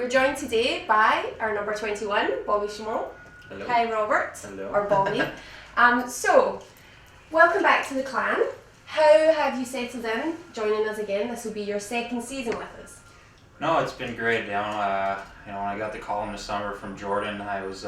We're joined today by our number 21, Bobby Chaumont. Hello. Hi, Robert. Hello. Or Bobby. So, welcome back to the clan. How have you settled in joining us again? This will be your second season with us. No, it's been great. When I got the call in the summer from Jordan, I was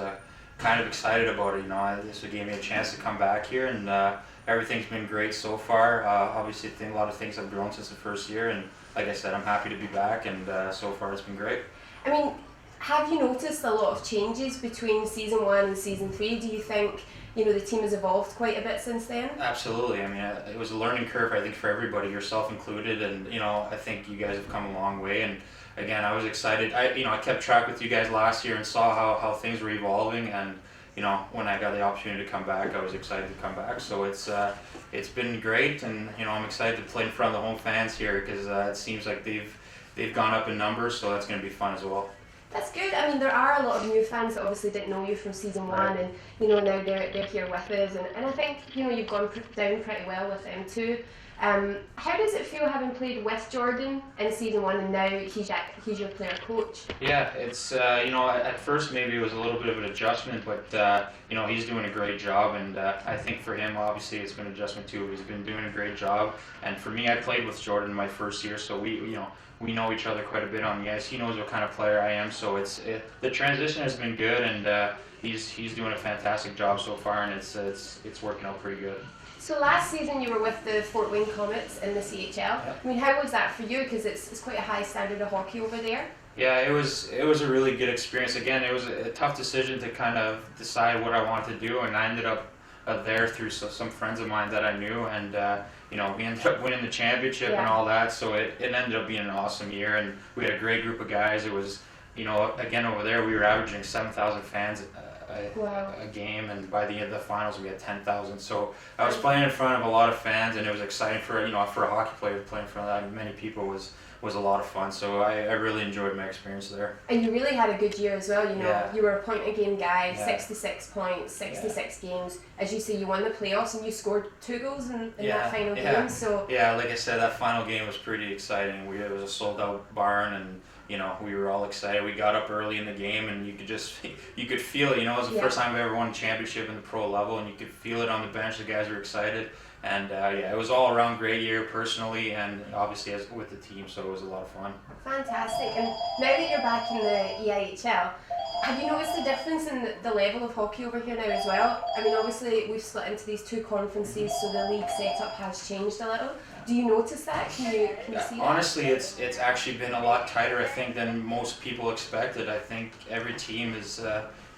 kind of excited about it. This would give me a chance to come back here, and everything's been great so far. Obviously, I think a lot of things have grown since the first year, and like I said, I'm happy to be back, and so far it's been great. I mean, have you noticed a lot of changes between season 1 and season 3? Do you think the team has evolved quite a bit since then? Absolutely. I mean, it was a learning curve, I think, for everybody, yourself included, and I think you guys have come a long way. And again, I was excited. I kept track with you guys last year and saw how things were evolving, and when I got the opportunity to come back, I was excited to come back. So it's been great, and I'm excited to play in front of the home fans here because it seems like they've gone up in numbers, so that's going to be fun as well. That's good. I mean, there are a lot of new fans that obviously didn't know you from season 1, Right. and now they're here with us, and I think you've gone down pretty well with them too. How does it feel having played with Jordan in season 1 and now he's your player coach? Yeah, it's at first maybe it was a little bit of an adjustment, but he's doing a great job, and I think for him obviously it's been an adjustment too. He's been doing a great job, and for me, I played with Jordan my first year, so we know each other quite a bit on the ice. He knows what kind of player I am, so the transition has been good, and he's doing a fantastic job so far, and it's working out pretty good. So last season you were with the Fort Wayne Comets in the CHL. Yeah. I mean, how was that for you? Because it's quite a high standard of hockey over there. Yeah, it was a really good experience. Again, it was a tough decision to kind of decide what I wanted to do, and I ended up there through some friends of mine that I knew, and we ended up winning the championship and all that. So it ended up being an awesome year, and we had a great group of guys. It was again over there we were averaging 7,000 fans a game, and by the end of the finals we had 10,000. So I was playing in front of a lot of fans, and it was exciting for a hockey player to play in front of that many people was a lot of fun. So I really enjoyed my experience there. And you really had a good year as well. Yeah. You were a point a game guy, Yeah. 66 points, 66 games. As you say, you won the playoffs and you scored 2 goals in that final game. So yeah, like I said, that final game was pretty exciting. It was a sold out barn, and we were all excited. We got up early in the game, and you could feel it. It was the first time I ever won a championship in the pro level, and you could feel it on the bench. The guys were excited, and it was all around great year personally, and obviously with the team. So it was a lot of fun. fantastic. And now that you're back in the EIHL, have you noticed the difference in the level of hockey over here now as well? I mean, obviously we've split into these 2 conferences, so the league setup has changed a little. Do you notice that? Can you see that? Honestly, it's actually been a lot tighter, I think, than most people expected. I think every team is,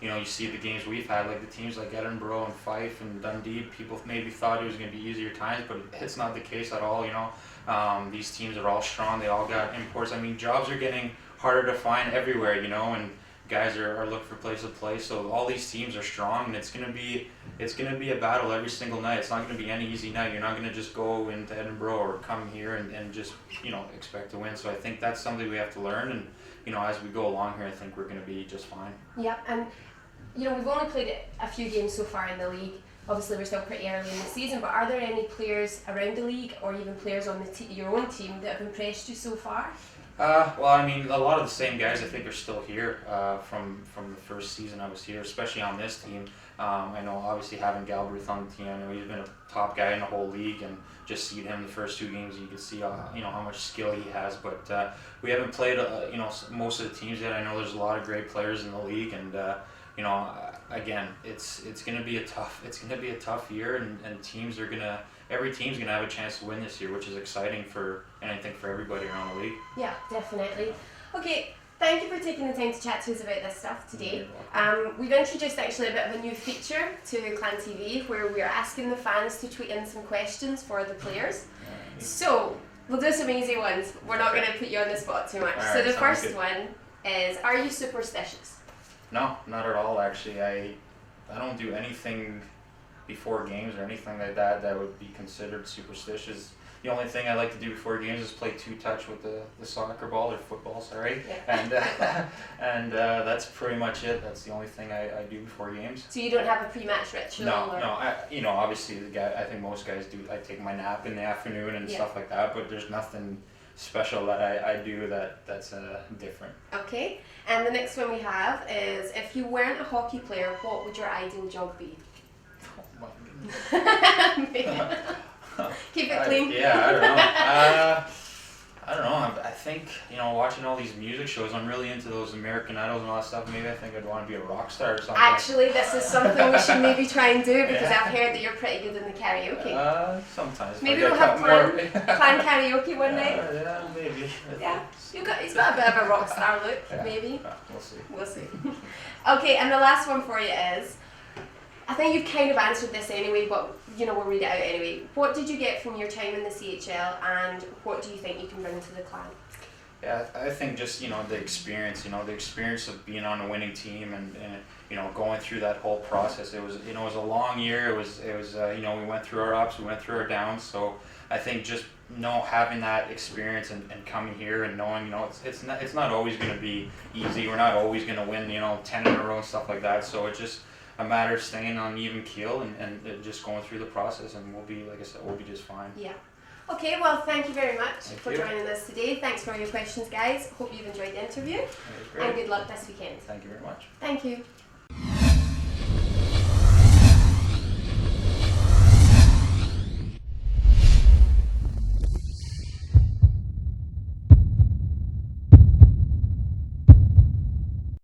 you see the games we've had, like the teams like Edinburgh and Fife and Dundee, people maybe thought it was going to be easier times, but it's not the case at all, These teams are all strong, they all got imports. I mean, jobs are getting harder to find everywhere, and guys are looking for places to play, so all these teams are strong, and it's gonna be a battle every single night. It's not gonna be any easy night. You're not gonna just go into Edinburgh or come here and just expect to win. So I think that's something we have to learn, and as we go along here, I think we're gonna be just fine. Yeah, and we've only played a few games so far in the league. Obviously we're still pretty early in the season, but are there any players around the league or even players on your own team that have impressed you so far? Well, I mean, a lot of the same guys I think are still here from the first season I was here, especially on this team. I know obviously having Galbraith on the team, I know he's been a top guy in the whole league, and just seeing him the first 2 games, you can see how much skill he has. But we haven't played most of the teams yet. I know there's a lot of great players in the league, and again, it's gonna be a tough year, and every team's gonna have a chance to win this year, which is exciting and I think for everybody around the league. Yeah, definitely. Okay, thank you for taking the time to chat to us about this stuff today. We've introduced actually a bit of a new feature to Clan TV where we're asking the fans to tweet in some questions for the players. So we'll do some easy ones. We're not going to put you on the spot too much. All So right, the sounds first good. one is, are you superstitious? No, not at all. Actually, I don't do anything before games or anything like that would be considered superstitious. The only thing I like to do before games is play 2-touch with the soccer ball or football, sorry. Yeah. And that's pretty much it. That's the only thing I do before games. So you don't have a pre-match ritual? No. Obviously I think most guys do. I take my nap in the afternoon and stuff like that, but there's nothing special that I do that's different. Okay, and the next one we have is, if you weren't a hockey player, what would your ideal job be? Oh my goodness. Keep it clean. I don't know. I think, watching all these music shows, I'm really into those American Idols and all that stuff. Maybe I think I'd want to be a rock star or something. Actually, this is something we should maybe try and do, because I've heard that you're pretty good in the karaoke. Sometimes. Maybe we'll have plan karaoke one night. Yeah, maybe. Yeah, he's got a bit of a rock star look, maybe. We'll see. We'll see. Okay, and the last one for you is, I think you've kind of answered this anyway, but we'll read it out anyway. What did you get from your time in the CHL, and what do you think you can bring to the clan? Yeah, I think just the experience, the experience of being on a winning team and going through that whole process. It was it was a long year. It was we went through our ups, we went through our downs. So I think just having that experience and coming here and knowing it's not always going to be easy. We're not always going to win 10 in a row and stuff like that. So it's just a matter of staying on even keel and just going through the process, and we'll be, like I said, we'll be just fine. Yeah. Okay, well, thank you very much for you. joining us today. Thanks for all your questions, guys. Hope you've enjoyed the interview. And good luck this weekend. Thank you very much. Thank you.